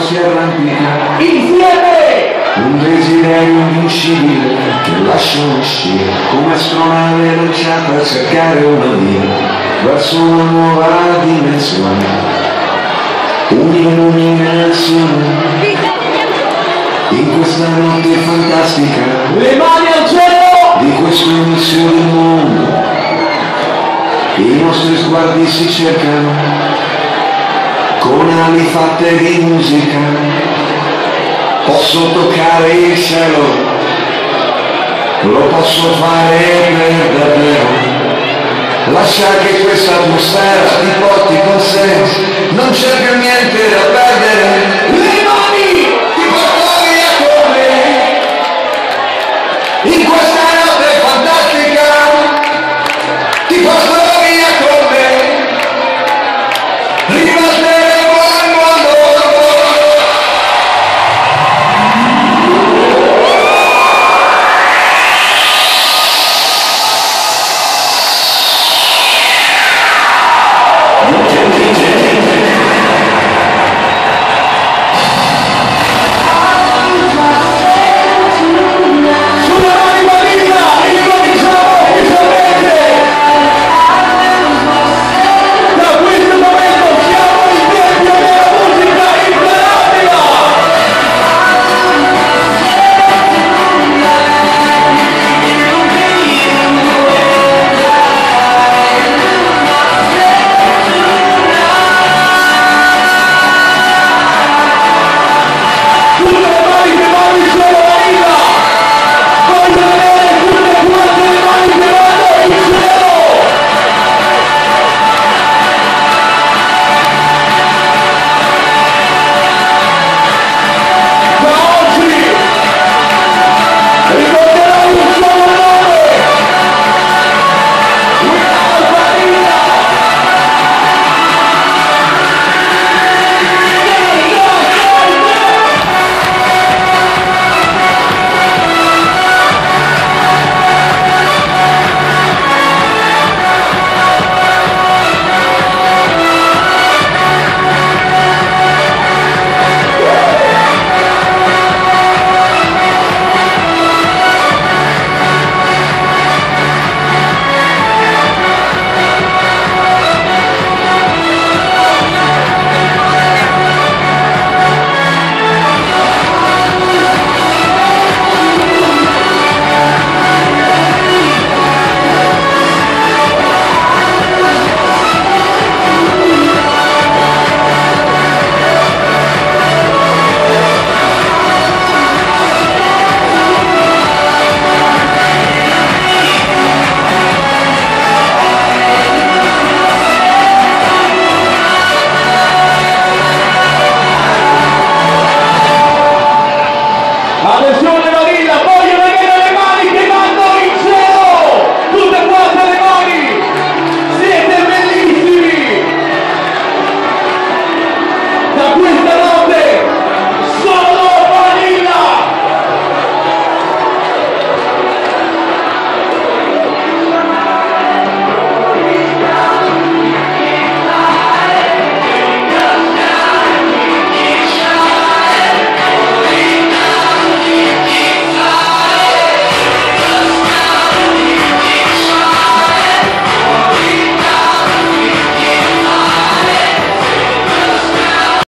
si arrampica insieme, un desiderio invincibile che lascia uscire come astronave lanciata a cercare una via verso una nuova dimensione, un'illuminazione in questa notte fantastica, le mani al cielo, di questo inizio del mondo. I nostri sguardi si cercano con ali fatte di musica. Posso toccare il cielo, lo posso fare per davvero. Lascia che questa atmosfera ti porti con sé, non c'è più niente da perdere. Le mani ti porto via con me in questa notte fantastica, ti porto via con me, ribalteremo il mondo.